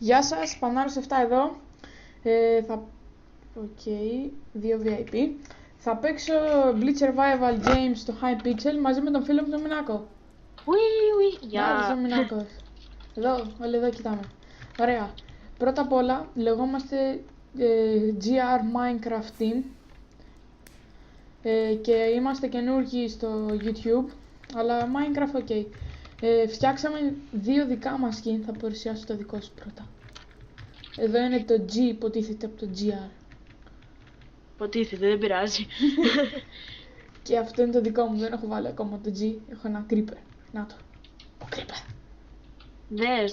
Γεια σας, Πανάρος 7 εδώ. Οκ, 2 VIP. Θα παίξω Bleach Survival Games στο Hypixel μαζί με τον φίλο μου τον Μινάκο. Γεια. Τον Μινάκο. Εδώ, όλοι εδώ κοιτάμε. Ωραία. Πρώτα απ' όλα, λεγόμαστε GR Minecraft Team και είμαστε καινούργοι στο YouTube, αλλά Minecraft ok. Φτιάξαμε 2 δικά μας skin, θα παρουσιάσω το δικό σου πρώτα. Εδώ είναι το G, υποτίθεται από το GR. Υποτίθεται, δεν πειράζει. Και αυτό είναι το δικό μου, δεν έχω βάλει ακόμα το G, έχω ένα creeper. Να το, creeper.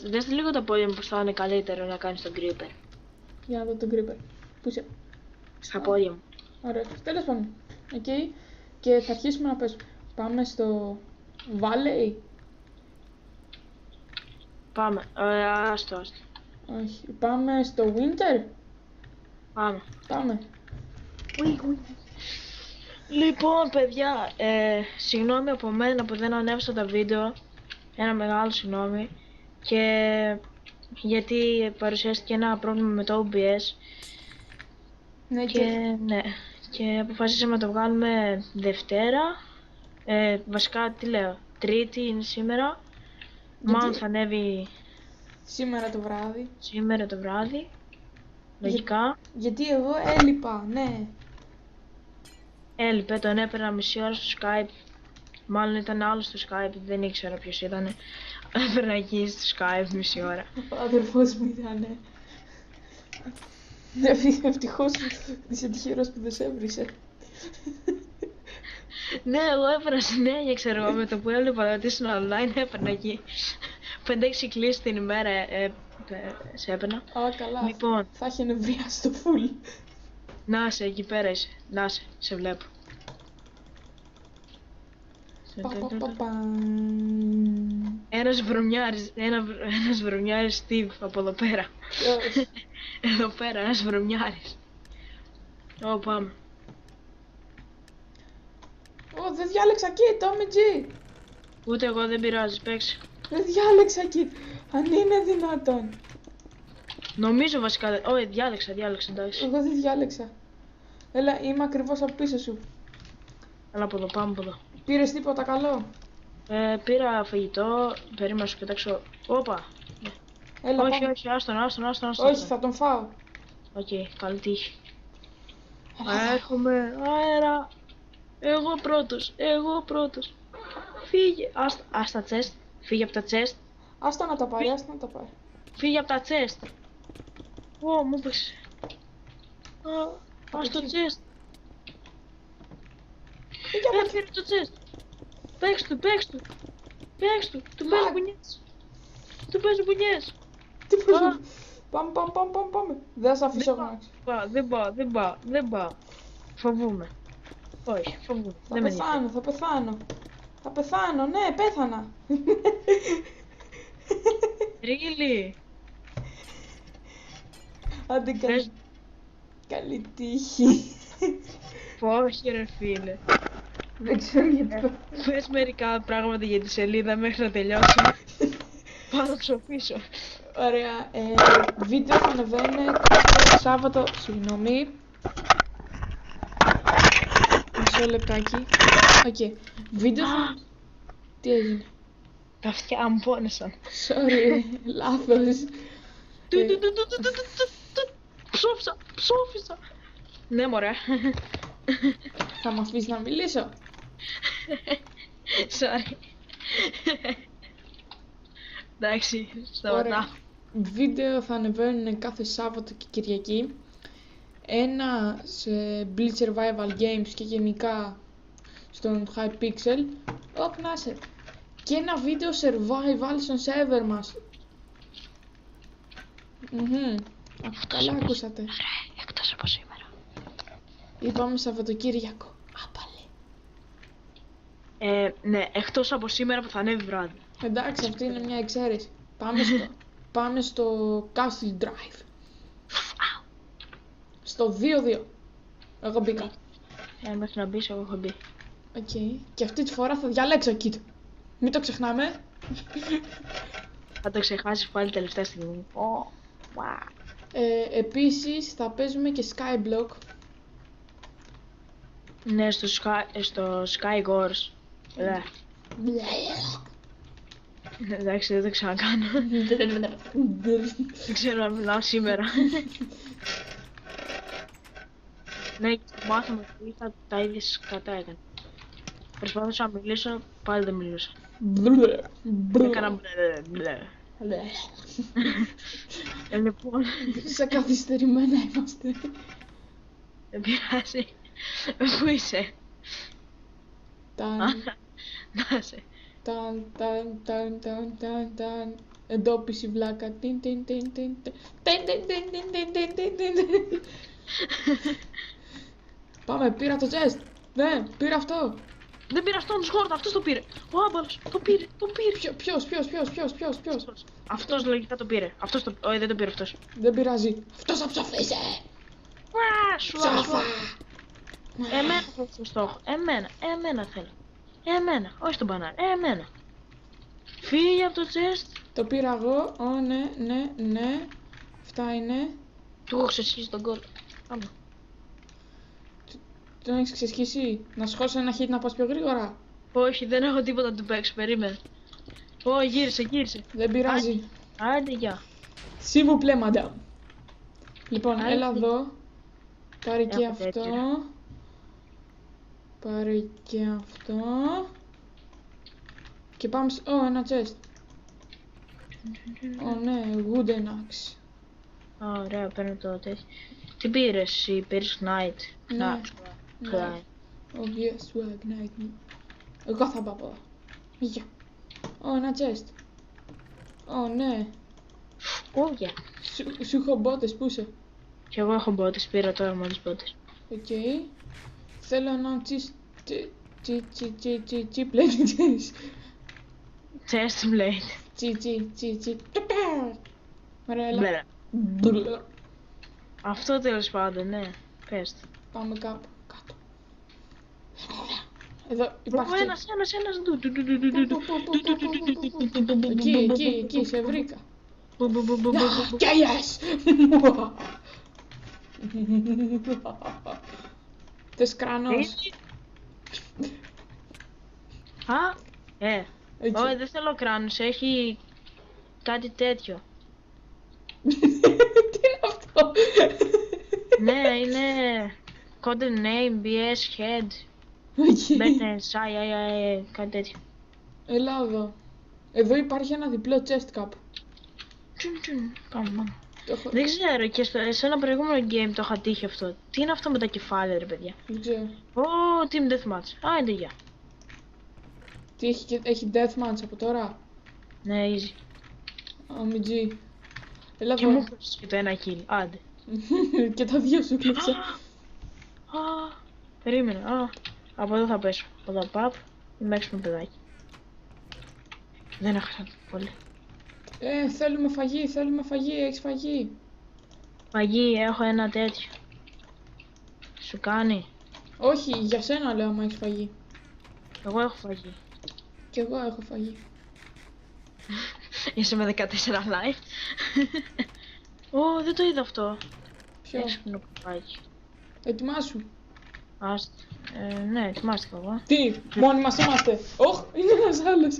Δες λίγο τα πόδια μου πως θα είναι καλύτερο να κάνεις τον creeper. Για να δω τον creeper. Πού είσαι? Στα πόδια μου. Ωραία, τέλος πάντων. Okay. Και θα αρχίσουμε να παίζουμε. Πάμε στο Valley. Πάμε, άστο. Όχι, πάμε στο Winter. Πάμε. Ουι. Λοιπόν, παιδιά, συγγνώμη από μένα που δεν ανέβασα τα βίντεο. Ένα μεγάλο συγγνώμη. Και γιατί παρουσιάστηκε ένα πρόβλημα με το OBS. Ναι, και αποφασίσαμε να το βγάλουμε Δευτέρα. Βασικά, τι λέω, Τρίτη είναι σήμερα. Μάλλον θα ανέβει σήμερα το βράδυ. Σήμερα το βράδυ. Λογικά. Γιατί εγώ έλειπα, ναι. Έλειπε, τον έπαιρνα μισή ώρα στο Skype. Μάλλον ήταν άλλο στο Skype, δεν ήξερα ποιος ήταν. Έπαιρνα εκεί στο Skype μισή ώρα. Ο αδερφός μου ήταν. Ευτυχώς είσαι τυχερός που δεν σε έβρισε. Ναι, εγώ έπαιρνα συνέχεια, ξέρω εγώ, με το που έβλεπα ότι ήσουν online, έπαιρνα εκεί. 5-6 κλήσεις την ημέρα σε έπαιρνα. Α, καλά. Λοιπόν, θα έχει νευριάσει το full. Να σε, εκεί πέρα είσαι. Να σε βλέπω. Ένας βρωμιάρης Steve από εδώ πέρα. Εδώ πέρα, ένας βρωμιάρης. Πάμε. Δεν διάλεξα kit, Tommy G. Ούτε εγώ, δεν πειράζει, παίξει. Δεν διάλεξα kit, αν είναι δυνατόν. Νομίζω βασικά, όχι διάλεξα, εντάξει. Εγώ δεν διάλεξα. Έλα, είμαι ακριβώς από πίσω σου. Έλα από εδώ, πάμε από εδώ. Πήρες τίποτα καλό? Πήρα φαγητό, περίμενα να σου πετάξω. Όπα! Έλα, όχι, άστον. Όχι, θα τον φάω. Οκ, καλή τύχη. Έρχομαι, αέρα. Εγώ πρώτος. Φύγε, άστα chest, φύγε από τα chest. Άστα να τα πάρει, Φύγε από τα chest. Μου πες. Άστα chest. Έφερε το chest. Παίξ' του. Του παίζει μπουνιές. Τι παίζει? Πάμε. Δεν θα αφήσω να. Δεν πάω. Φοβούμαι. Όχι, φοβούμαι. Θα πεθάνω, ναι, πέθανα. Really? Άντε καλή τύχη. Όχι ρε φίλε. Δεν ξέρω γιατί. Πες μερικά πράγματα για τη σελίδα μέχρι να τελειώσουμε. Πάω να ψοφήσω. Ωραία, βίντεο θα ανεβαίνει κάθε Σάββατο, συγγνώμη. Μισό λεπτάκι. Οκ, βίντεο θα... Τι έγινε? Τα αυτιά μου πόνεσαν. Sorry, λάθος. Ψόφισα. Ναι μωρέ. Θα μ' αφήσεις να μιλήσω? Sorry. Εντάξει, σταματάω. Βίντεο θα ανεβαίνουν κάθε Σάββατο και Κυριακή. Ένα σε Bleach Survival Games και γενικά στον Hypixel. Να είσαι. Και ένα βίντεο survival στον server μας. Καλά ακούσατε. Ωραία, εκτός από σήμερα. Είπαμε Σαββατοκύριακο. Ναι, εκτός από σήμερα που θα ανέβει βράδυ. Εντάξει, αυτή είναι μια εξαίρεση. Πάμε στο Castle Drive. Στο 2-2. Εγώ μπήκα. Μέχρι να μπεις, εγώ έχω μπει. Οκ. Και αυτή τη φορά θα διαλέξω kit. Μην το ξεχνάμε. Θα το ξεχάσεις πάλι τελευταία στιγμή. Wow. Επίσης θα παίζουμε και Skyblock. Ναι, στο Sky Wars. Εντάξει, δεν το ξανακάνω. Δεν ξέρω να μιλάω σήμερα. Ναι, και στο μάθημα που είχα τα ίδια σκατά έκανε. Προσπάθησα να μιλήσω, πάλι δεν μιλούσα. Έκανα μπλε. Λοιπόν, Σε καθυστερημένα είμαστε. δεν πειράζει. Πού είσαι? Ταν, Να είσαι. ταν. Εντόπιση βλάκα. Τιν. Πάμε, πήρα το chest. Ναι, πήρα αυτό. Δεν πήρα αυτόν τον σκόρτα, αυτός το πήρε. Ο άμπαλος, το πήρε. Ποιος. Αυτός λογικά το πήρε. Αυτός το... Όχι, δεν το πήρε αυτός. Δεν πειράζει. Αυτός θα ψοφήσει. Σου Ψόφα. Εμένα θέλω το στόχο. Εμένα θέλω. Εμένα, όχι τον μπανάνι. Εμένα. Φύγε από το chest. Το πήρα εγώ. Ω, ναι. Αυτά είναι. Του έχω ξεσχίσει τον κόλ. Πάμε. Τον έχεις ξεσχίσει. Να σχώσω ένα hit να πας πιο γρήγορα. Όχι, δεν έχω τίποτα να του παίξω. Περίμενε. Ω, γύρισε. Δεν πειράζει. Άντε, γεια. S'il vous plaît, madame. Λοιπόν, Άντε. έλα εδώ. Πάρε και Έχω αυτό. τέτοια. Πάρε και αυτό. Και πάμε Ω, ένα chest. Ω, ναι, wooden axe. Ωραία, παίρνω το τέτοιο. Τι πήρες εσύ, πήρες Knight. Ναι. Knight. Obvious swag night. Εγώ θα πάω από εδώ. Γεια. Ω, ένα chest. Ω, ναι. Όγια. Σου έχω μπότες, πού είσαι? Κι εγώ έχω μπότες, πήρα τώρα μόλις μπότες. Οκ. Θέλω ένα πλέον. Chest blade. Τσι. Ωραία, έλα. Μπλε. Μπλε. Αυτό τέλος πάντων, ναι. Πες το. Πάμε κάπου κάτω. Εδώ υπάρχει. Ένας. Εκεί, σε βρήκα. Μπου. Και yes! Θες κρανός? Α, Εκεί. όχι, δεν θέλω κράνος, έχει κάτι τέτοιο. Τι είναι αυτό? Ναι, είναι Code Name, BS, Head, Εκεί. Better, κάτι τέτοιο. Έλα εδώ. Εδώ υπάρχει ένα διπλό chest κάπου. Τσουν, πάμε. Το έχω- Δεν ξέρω, και σε ένα προηγούμενο game το είχα τύχει αυτό. Τι είναι αυτό με τα κεφάλαια, ρε παιδιά? Δεν ξέρω. Ω, Team Deathmatch. Άντε, γεια. Τι έχει deathmatch από τώρα? Ναι, easy. OMG. Έλα Και μου εδώ. έπαιξες και το ένα kill. Άντε. Και τα δύο σου κλείψα. Α, περίμενε. Από εδώ θα πέσω. Από εδώ παπ. Είμαι έξυπνο παιδάκι. Δεν έχασα πολύ. Θέλουμε φαγή, έχεις φαγή? Φαγή, έχω ένα τέτοιο. Σου κάνει? Όχι, για σένα λέω άμα έχεις φαγή. Εγώ έχω φαγή. Κι εγώ έχω φαγή. Είσαι με 14 live. Ω, δεν το είδα αυτό. Ποιο? Έξυπνο παιδάκι. Ετοιμάσου. Άστα. Ναι, ετοιμάστηκα εγώ. Τι, μόνοι μας είμαστε? Όχ, είναι ένας άλλος.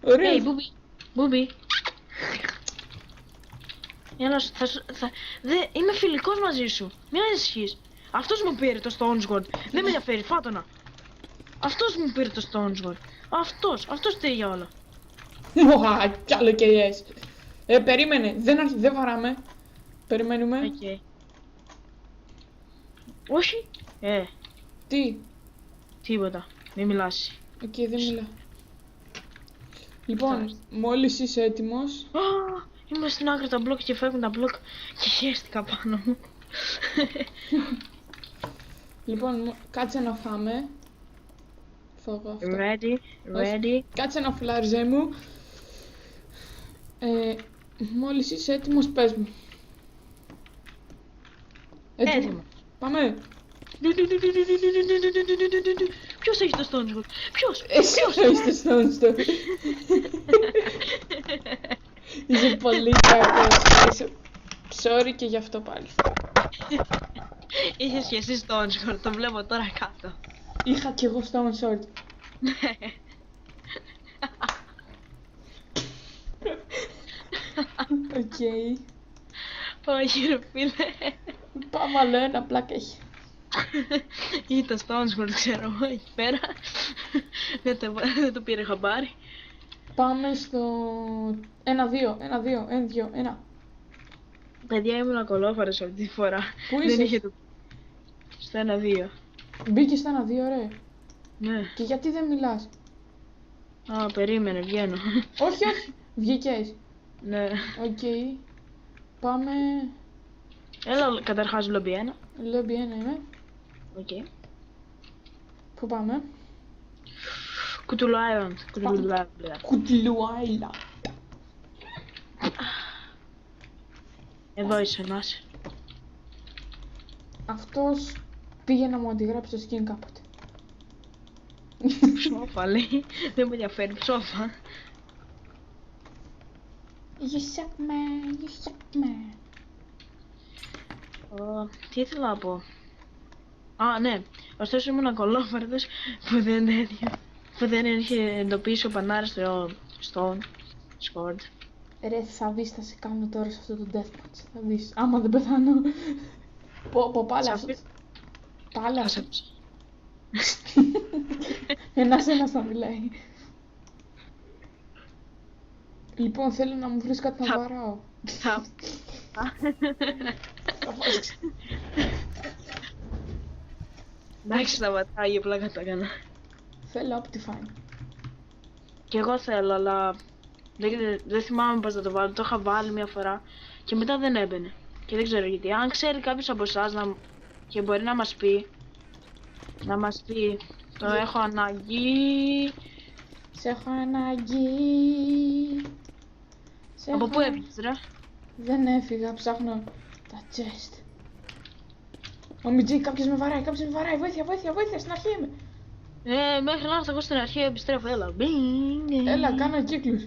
Ωραία. Hey, Μπούμπι. Έλα, είμαι φιλικός μαζί σου. Μην ανησυχείς. Αυτός μου πήρε το Stone Sword. Δεν με ενδιαφέρει, φάτονα. Αυτός μου πήρε το Stone Sword. Αυτός φταίει για όλα. Μουα, κι άλλο και yes. Περίμενε, δεν βαράμε. Περιμένουμε. Okay. Όχι. Τι, Τίποτα. Μην μιλάς. εκεί δεν μιλά. Λοιπόν, μόλις είσαι έτοιμος. Είμαι στην άκρη τα μπλοκ και φεύγουν τα μπλοκ και χαίστηκα πάνω μου. Λοιπόν, κάτσε να φάμε. Φάγω αυτό. Ready. Κάτσε να φουλάριζέ μου. Μόλις είσαι έτοιμος πες μου. Έτοιμο. Πάμε. Ποιος έχει το Stone Sword? Ποιος? Εσύ θα είσαι στον στο. Είσαι πολύ κακός. Sorry και γι' αυτό πάλι. Είχες και εσύ στο Onsword, το βλέπω τώρα κάτω. Είχα κι εγώ στο Sword. Οκ. Όχι ρε φίλε. Πάμε άλλο ένα, πλάκα έχει. Ήταν στο Onsword, ξέρω εγώ, εκεί πέρα. Δεν το πήρε χαμπάρι. Πάμε στο 1-2. Παιδιά, ήμουν κολόφαρος αυτή τη φορά. Πού Δεν είσαι? είχε το... Στο 1-2. Μπήκε στο 1-2, ρε. Ναι. Και γιατί δεν μιλάς? Α, περίμενε, βγαίνω. Όχι, όχι. Βγήκες. Ναι. Οκ. Πάμε. Έλα καταρχάς λόμπι 1. Λόμπι 1 είμαι. Οκ. Πού πάμε? Κουτουλού Island. Κουτλού Island. Εδώ είσαι, να είσαι. Αυτός πήγε να μου αντιγράψει το skin κάποτε. Ψόφα λέει. Δεν με ενδιαφέρει, ψόφα. You suck man, you suck man. Τι ήθελα να πω. Α, ναι. Ωστόσο ήμουν κολόφαρδος που δεν είχε εντοπίσει ο Πανάρης στο Discord. Ρε, θα δεις, θα σε κάνω τώρα σε αυτό το deathmatch. Θα δεις, άμα δεν πεθάνω. Πω, πάλι Σε αυτό. αυτή- Πάλι Θα αυτό. σε- Ένας θα μιλάει. Λοιπόν, θέλω να μου βρεις κάτι να Θα- βαράω. θα- Θα βάζεις. Εντάξει, σταματάει, απλά τα έκανα. Θέλω Optifine. Κι εγώ θέλω, αλλά δεν θυμάμαι πώς θα το βάλω. Το είχα βάλει μια φορά και μετά δεν έμπαινε. Και δεν ξέρω γιατί. Αν ξέρει κάποιος από εσάς και μπορεί να μας πει, το έχω ανάγκη. Σε έχω ανάγκη. Σε Από έχω- πού έφυγες ρε? Δεν έφυγα, ψάχνω τα chest. Ο Μιτζή, κάποιος με βαράει, βοήθεια, στην αρχή είμαι. Μέχρι να έρθω εγώ στην αρχή επιστρέφω, έλα. Μπινγκ. Έλα, κάνω κύκλους.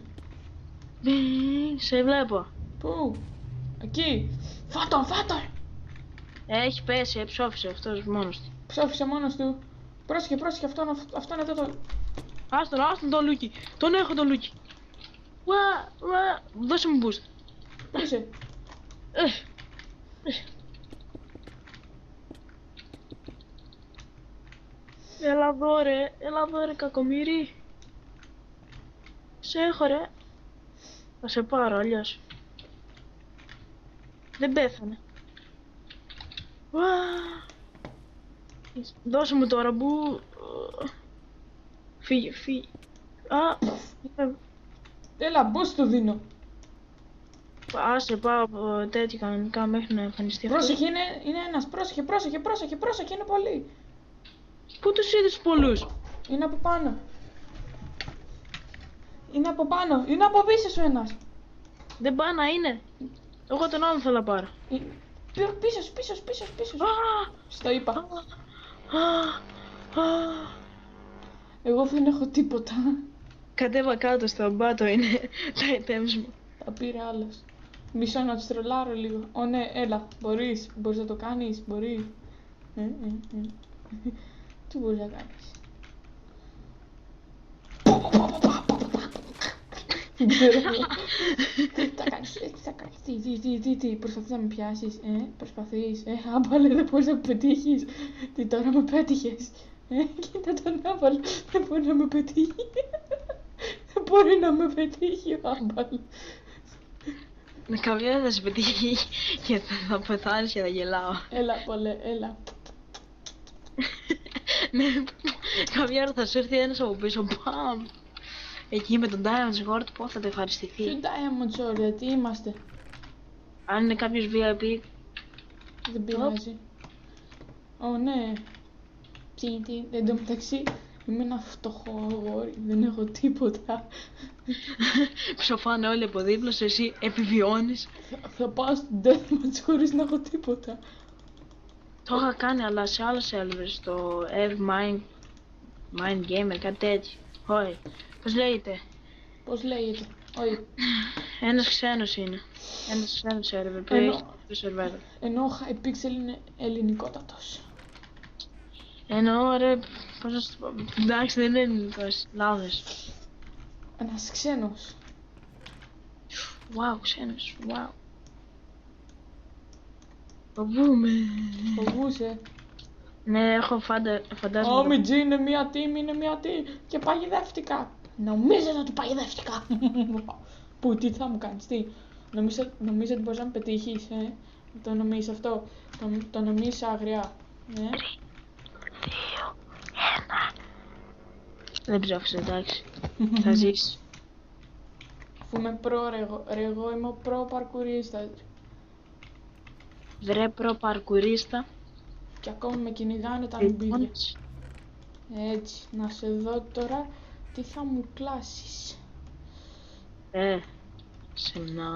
Μπινγκ, σε βλέπω. Πού? Εκεί. Φάτον. Έχει πέσει, ψόφισε αυτός μόνος του. Ψόφισε μόνος του. Πρόσεχε, αυτόν εδώ το... Άστον το Λούκι. Τον έχω τον Λούκι. Δώσε μου boost. Πού είσαι? Ε, Έλα εδώ ρε κακομοίρη. Σε έχω ρε. Θα σε πάρω αλλιώς. Δεν πέθανε. Δώσε μου τώρα που... Φύγε. Έλα, boost του δίνω. Άσε πάω από τέτοια κανονικά μέχρι να εμφανιστεί αυτό. Πρόσεχε, είναι ένας. Πρόσεχε, είναι πολύ. Πού τους είδες πολλούς? Είναι από πάνω. Είναι από πίσω σου ένας. Δεν πάει να είναι. Εγώ τον άλλον θέλω να πάρω. Πίσω. Στο είπα. Εγώ δεν έχω τίποτα. Κατέβα κάτω στον πάτο είναι τα items μου. Τα πήρε άλλος. Μισό να τους τρολάρω λίγο. Ω ναι, έλα, μπορείς να το κάνεις, μπορείς. Τι μπορείς να κάνεις? Δεν ξέρω. Τι θα κάνεις, τι, προσπαθείς να με πιάσεις, προσπαθείς, άμπαλε, δεν μπορείς να με πετύχεις. Τι τώρα με πέτυχες, κοίτα τον άμπαλε, δεν μπορεί να με πετύχει. Δεν μπορεί να με πετύχει ο άμπαλε. Με καμία δεν θα σε πετύχει και θα πεθάνεις και θα γελάω. Έλα, πολλέ, έλα. Ναι, καμιά ώρα θα σου έρθει ένας από πίσω, μπαμ. Εκεί με τον Diamond Sword πώς θα το ευχαριστηθεί. Ποιο Diamond Sword, τι είμαστε? Αν είναι κάποιος VIP, Δεν πειράζει. Ω, ναι. Τι, εν τω μεταξύ, είμαι ένα φτωχό αγόρι, δεν έχω τίποτα. ψοφάνε όλοι από δίπλα σου, εσύ επιβιώνεις. Θα πάω στην deathmatch χωρίς να έχω τίποτα. Το είχα κάνει αλλά σε άλλα servers, στο Ev Mind Gamer, κάτι τέτοιο. Όχι, πώς λέγεται. Πώς λέγεται. Όχι. Ένας ξένος είναι. Ένας ξένος σερβερ που Ενώ- έχει το σερβέρ. Ενώ ο Hypixel είναι ελληνικότατος. Ενώ ρε, πώς να σου το πω. Εντάξει, δεν είναι ελληνικός. Λάθος. Ένας ξένος. Wow, ξένος. Wow. Φοβούμαι. Φοβούσε. Ναι, έχω φαντάσματα. Ω, Μιτζή, είναι μία team, είναι μία team. Και παγιδεύτηκα. Νομίζεις ότι παγιδεύτηκα. Πού, τι θα μου κάνεις, τι. Νομίζω ότι μπορείς να με πετύχεις, Το νομίζεις αυτό. Το νομίζεις αγριά. Δεν ψάχνεις, εντάξει. Θα ζήσεις. Αφού είμαι προ, ρε, εγώ είμαι ο προ παρκουρίστας. Βρε προπαρκουρίστα. Και ακόμα με κυνηγάνε τα νουμπίδια. Εικόνες. Έτσι, να σε δω τώρα τι θα μου κλάσεις. Σε να...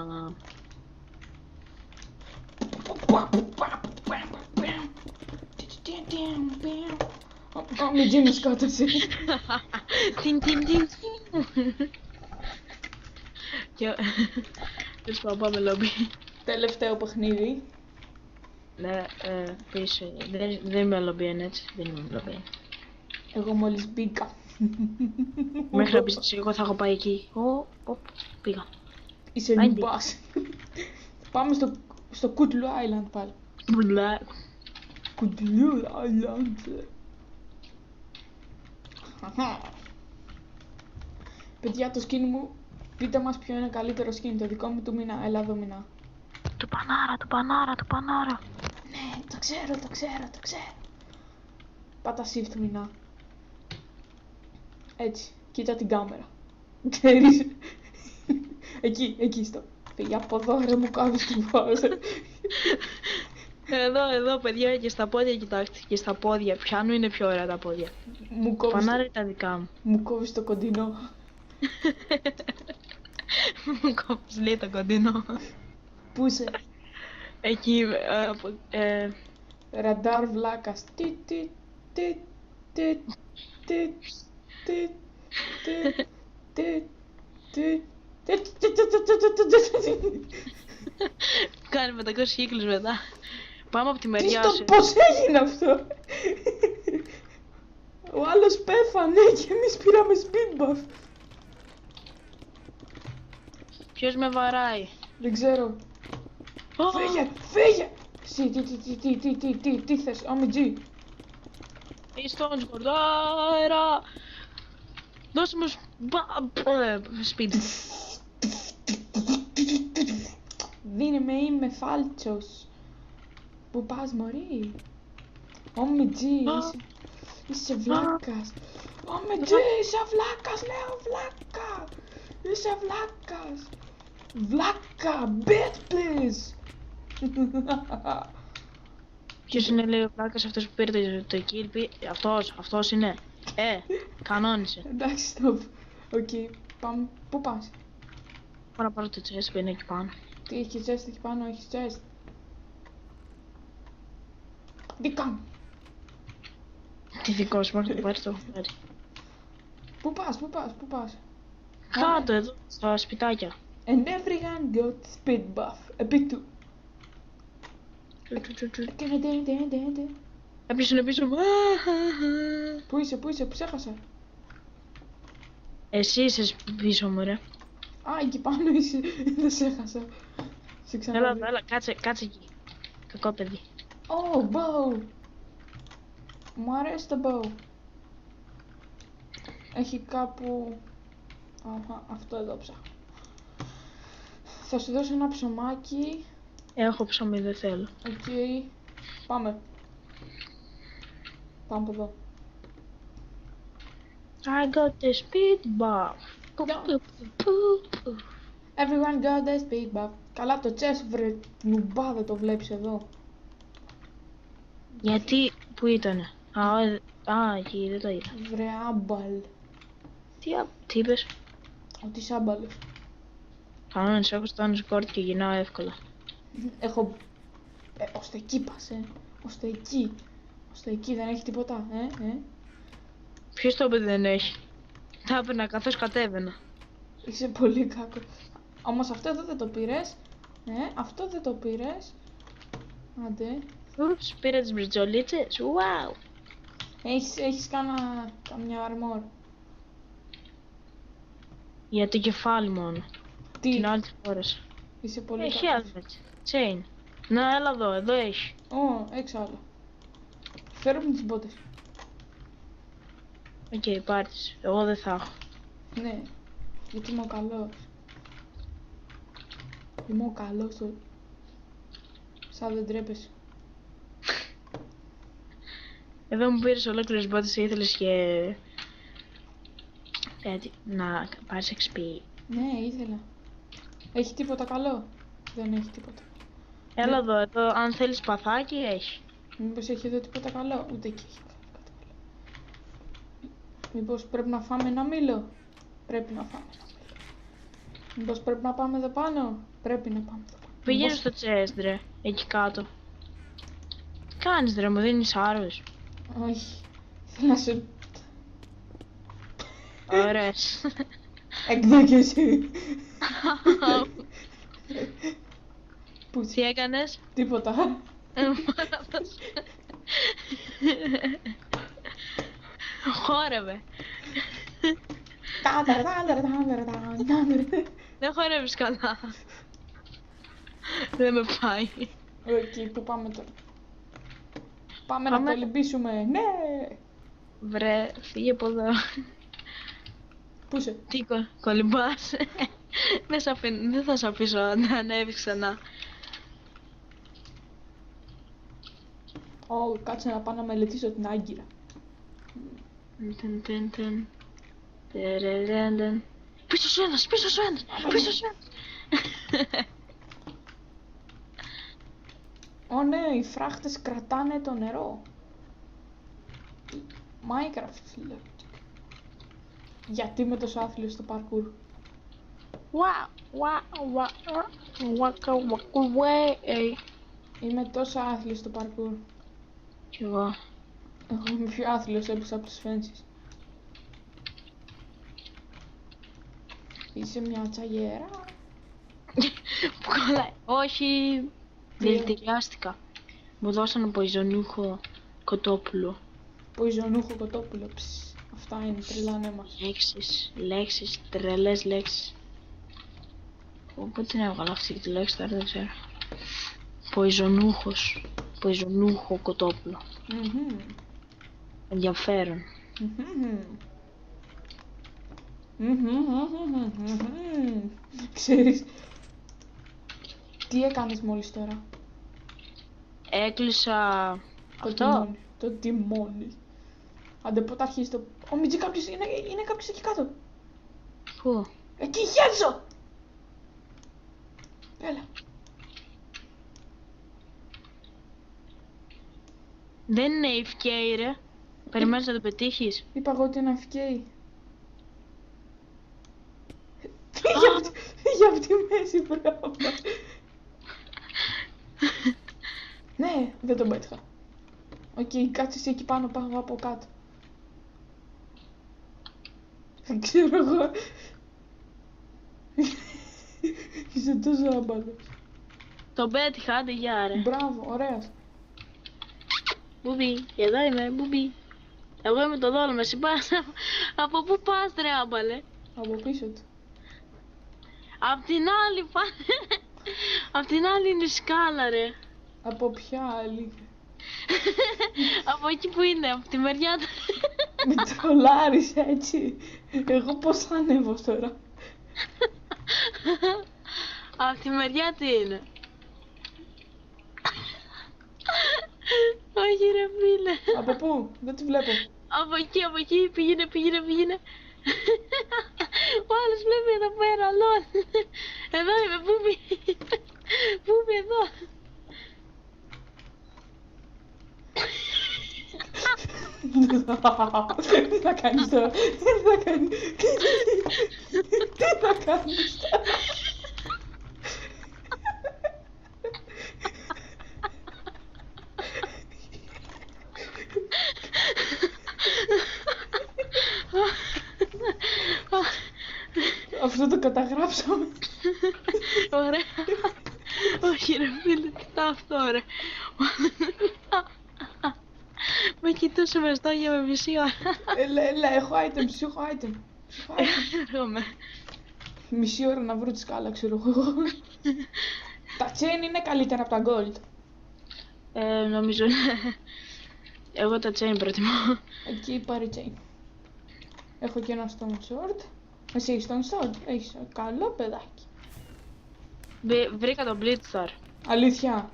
Ω, Μιτζή με σκότωσε. Τιν. Και... Τέλος πάντων, πάμε λόμπι. Τελευταίο παιχνίδι. Ναι, πίσω. Δεν είμαι λόμπιεν έτσι. Δεν είμαι λόμπιεν. Εγώ μόλις μπήκα. Μέχρι να πεις εγώ θα έχω πάει εκεί. Πήγα. Είσαι Άντε. νουμπάς. Πάμε στο Κούτλου Island πάλι. Μπλε. Κούτλου Island. Παιδιά, το σκίνι μου, πείτε μας ποιο είναι καλύτερο σκίνι, το δικό μου του μήνα, έλα εδώ μήνα. Του πανάρα. Ναι, το ξέρω. Πάτα shift μήνα. Έτσι, κοίτα την κάμερα. Ξέρεις. Εκεί στο. Φύγε από εδώ, ρε, μου κόβεις τη φάση. Εδώ παιδιά και στα πόδια κοιτάξτε. Και στα πόδια. Ποιανού είναι πιο ωραία τα πόδια. Μου κόβεις Πανάρα είναι τα δικά μου. Μου κόβεις το κοντινό. Μου κόβεις λέει το κοντινό. Πού είσαι? Εκεί, Ραντάρ βλάκας. Τι. κάνει με 200 κύκλους μετά. Πάμε από τη μεριά Τι σου. στο πώς έγινε αυτό? Ο άλλος πέθανε και εμείς πήραμε speed buff. Ποιος με βαράει. Δεν ξέρω. Φύγε! Εσύ, τι θες, OMG. Είσαι στο Onsgord, αέρα. Δώσε μου speed. Δίνε με, είμαι φάλτσος. Πού πας, μωρή? OMG, είσαι βλάκας. OMG, είσαι βλάκας, λέω βλάκα. Είσαι βλάκας. Βλάκα, bitch, please. Ποιος είναι λέει ο πλάκας αυτός που πήρε το kill, αυτός είναι. Κανόνισε. Εντάξει, stop. Οκ, πάμε. Πού πας? Πάω να πάρω το chest που είναι εκεί πάνω. Τι έχει chest εκεί πάνω, έχει chest. Δικά μου. Τι δικό σου, μόνο το πάρεις το πάρει. Πού πας? Κάτω εδώ, στα σπιτάκια. And everyone got speed buff. A bit too. Κάποιος είναι πίσω μου. Πού είσαι, που ξέχασα. Εσύ είσαι πίσω μου ρε. Α, εκεί πάνω είσαι. Δεν σε έχασα. Σε ξαναδεί. Έλα, κάτσε εκεί. Κακό παιδί. Oh, bow. Μου αρέσει το bow. Έχει κάπου... Αχα, αυτό εδώ ψάχνω. Θα σου δώσω ένα ψωμάκι. Έχω ψωμί, δεν θέλω. Οκ. Πάμε. Πάμε από εδώ. I got the speed buff. Everyone got the speed buff. Καλά το chest, βρε νουμπά, δεν το βλέπεις εδώ. Γιατί, πού ήτανε. Εκεί δεν το είδα. Βρε άμπαλ. Τι είπες. Ότι είσαι άμπαλος. Κανόνες, έχω στο Onsgord και γυρνάω εύκολα. Έχω... ως το εκεί πας, Ως το εκεί. Ως το εκεί δεν έχει τίποτα, Ποιος το είπε δεν έχει. Τα έπαιρνα καθώς κατέβαινα. Είσαι πολύ κακό. Όμως αυτό εδώ δεν το πήρες. Αυτό δεν το πήρες. Άντε. Ούψ, πήρα τις μπριτζολίτσες. Wow. Έχεις καμιά αρμόρ. Για το κεφάλι μόνο. Τι, Την άλλη φόρεσα. είσαι πολύ Έχει κακός. helmet. Chain. Να, έλα εδώ έχει. Έχεις άλλο. Φέρω μου τις μπότες. Οκ, πάρ' τις. Εγώ δεν θα έχω. Ναι, γιατί είμαι ο καλός. Είμαι ο καλός. Σαν δεν τρέπεσαι. Εδώ μου πήρες ολόκληρες μπότες και ήθελες και... να πάρεις XP. Ναι, ήθελα. Έχει τίποτα καλό? Δεν έχει τίποτα. Έλα εδώ, αν θέλεις παθάκι έχει. Μήπως έχει εδώ τίποτα καλό? Ούτε εκεί έχει κάτι καλό. Μήπως πρέπει να φάμε ένα μήλο? Πρέπει να φάμε ένα μήλο. Μήπως πρέπει να πάμε εδώ πάνω? Πρέπει να πάμε εδώ πάνω. Πήγαινε στο chest ρε, εκεί κάτω. Τι κάνεις ρε, μου δίνεις άρρος. Όχι. Θέλω να σου... Ωραίες. Εκδίκηση. Πού Τι έκανες? τίποτα. Χόρευε. Δεν χορεύεις καλά. Δεν με πάει. Εκεί που πάμε τώρα. Πάμε να κολυμπήσουμε. Ναι. Βρε, φύγε από εδώ. Πού είσαι? Τι κολυμπάς. Δεν θα σε αφήσω να ανέβεις ξανά. Κάτσε να πάω να μελετήσω την Άγκυρα. Πίσω σου ένας, πίσω σου ένας, πίσω σου ένας. Ναι, οι φράχτες κρατάνε το νερό. Minecraft, φίλε. Γιατί είμαι τόσο άθλιος στο parkour? Είμαι τόσο άθλιος στο parkour. Κι εγώ. Εγώ είμαι πιο άθλιος έπεισα από τις φένσεις. Είσαι μια τσαγέρα. Που καλά. Όχι. Δηλητηριάστηκα. Μου δώσανε ποϊζονούχο κοτόπουλο. Ποϊζονούχο κοτόπουλο. Αυτά είναι, τρελάνε μας. Λέξεις, τρελές λέξεις. Πού την έβγαλα αυτή τη λέξη τώρα, δεν ξέρω. Ποϊζονούχο κοτόπουλο. Ενδιαφέρον. Ξέρεις, τι έκανες μόλις τώρα? Έκλεισα αυτό. Το τιμόνι. Άντε πότε αρχίζει το... Μιτζή, κάποιος είναι κάποιος εκεί κάτω. Πού? Εκεί, Χένζο! Έλα. Δεν είναι AFK ρε. Περιμένεις να το πετύχεις. Είπα εγώ ότι είναι AFK. Για αυτή τη μέση πράγμα. Ναι, δεν τον πέτυχα. Οκ, κάτσε εσύ εκεί πάνω, πάω εγώ από κάτω. Δεν ξέρω εγώ. Είσαι τόσο άμπαλος. Τον πέτυχα, άντε γεια ρε. Μπράβο, ωραίος. Μπουμπί, εδώ είμαι, μπουμπί. Εγώ είμαι το δόλο με συμπάς. Από πού πας ρε άμπαλε? Από πίσω του. Απ' την άλλη Απ' την άλλη είναι η σκάλα ρε. Από ποια άλλη? Από εκεί που είναι, από τη μεριά του. Με τρολάρεις έτσι. Εγώ πώς θα ανέβω τώρα? Απ' τη μεριά του είναι. Όχι ρε φίλε. Από πού? Δεν τη βλέπω. Από εκεί, πήγαινε. Ο άλλος βλέπει εδώ πέρα, λol. Εδώ είμαι, Μπούμπι, εδώ. Τι θα κάνεις τώρα? Τι θα κάνεις τώρα? Αυτό το καταγράψαμε. Ωραία. Όχι ρε φίλε, τι είναι αυτό ρε. Με κοιτούσε με στόγια με μισή ώρα. Έλα, έχω item, σου έχω item. Έρχομαι. Μισή ώρα να βρω τη σκάλα, ξέρω εγώ. Τα chain είναι καλύτερα από τα gold. Νομίζω ναι. Εγώ τα chain προτιμώ. Εκεί πάρει chain. Έχω και ένα stone sword. Εσύ έχεις stone sword? Έχεις. Καλό παιδάκι. Βρήκα το Blitzstar. Αλήθεια.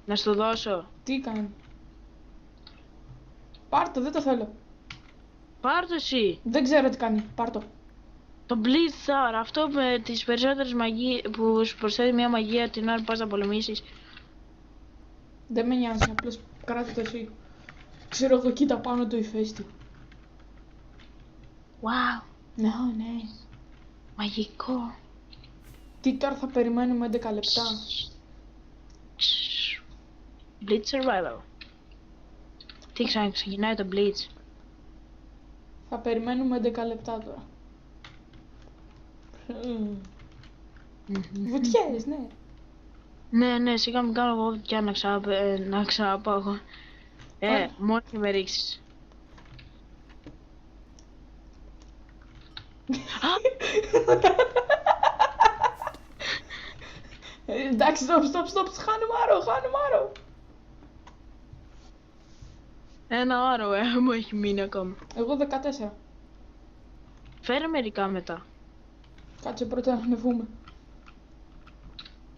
Να σου το δώσω. Τι κάνει? Πάρ' το, δεν το θέλω. Πάρ' το εσύ. Δεν ξέρω τι κάνει. Πάρ' το. Το Blitzstar, αυτό με τις περισσότερες μαγείες που σου προσθέτει μια μαγεία την ώρα που πας να πολεμήσεις. Δεν με νοιάζει, απλώς κράτα το εσύ. Ξέρω εγώ, κοίτα πάνω το ηφαίστη. Wow, Ναι, ναι. μαγικό. Τι τώρα θα περιμένουμε 11 λεπτά? Blitz survival. Τι ξεκινάει το Blitz. Θα περιμένουμε 11 λεπτά τώρα. Βουτιές, ναι. Ναι, σιγά μην κάνω εγώ βουτιά να ξαναπάω εγώ. Μόνο και με ρίξεις. Εντάξει, stop, χάνουμε άρο. Ένα άρο μου έχει μείνει ακόμα. Εγώ 14. Φέρε μερικά μετά. Κάτσε πρώτα να ανεβούμε.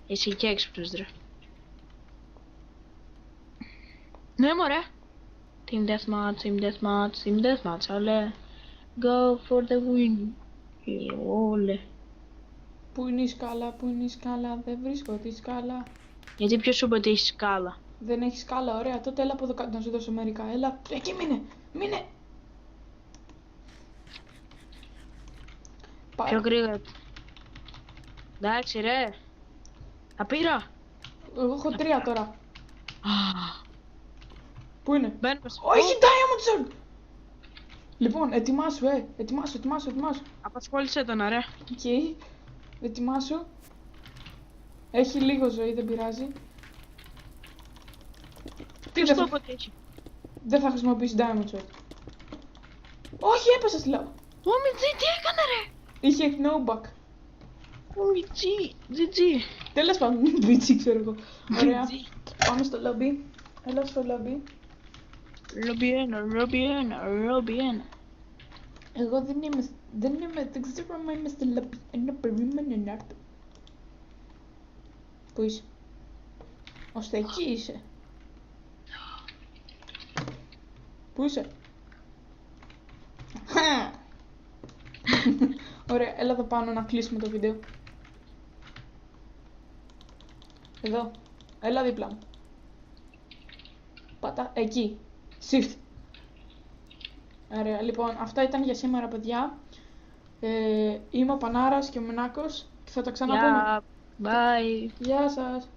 Εσύ και έξυπνος ρε. Ναι μωρέ. Team deathmatch, όλε. Go for the win. Όλε. Πού είναι η σκάλα, δεν βρίσκω τη σκάλα. Γιατί ποιος σου είπε ότι έχει σκάλα. Δεν έχει σκάλα, ωραία, τότε έλα από εδώ κάτω να σου δώσω μερικά. Έλα, εκεί μείνε. Πιο γρήγορα. Εντάξει ρε. Τα πήρα. Εγώ έχω 3 τώρα. Πού είναι? Μπαίνουμε σε... Όχι, Diamond Sword! Λοιπόν, ετοιμάσου, ετοιμάσου. Απασχόλησε τον ρε. Οκ, ετοιμάσου. Έχει λίγο ζωή, δεν πειράζει. Τι δεν θα χρησιμοποιήσει Diamond Sword. Όχι, έπεσα στη λάβα. Ω Μιτζή, τι έκανε ρε. Είχε knockback. Ω Μιτζή, GG. Τέλος πάντων, Μιτζή ξέρω εγώ. Ωραία, πάμε στο lobby. Έλα στο lobby. Lobby 1. Εγώ δεν ξέρω αν είμαι στο lobby. Ένα περίμενε να έρθω. Πού είσαι? Ώστε εκεί είσαι. Πού είσαι? Ωραία, έλα εδώ πάνω να κλείσουμε το βίντεο. Εδώ, έλα δίπλα μου. Πάτα, εκεί. Shift. Ωραία, λοιπόν, αυτά ήταν για σήμερα, παιδιά. Είμαι ο Πανάρας και ο Μενάκος και θα τα ξαναπούμε. Bye. Γεια σας.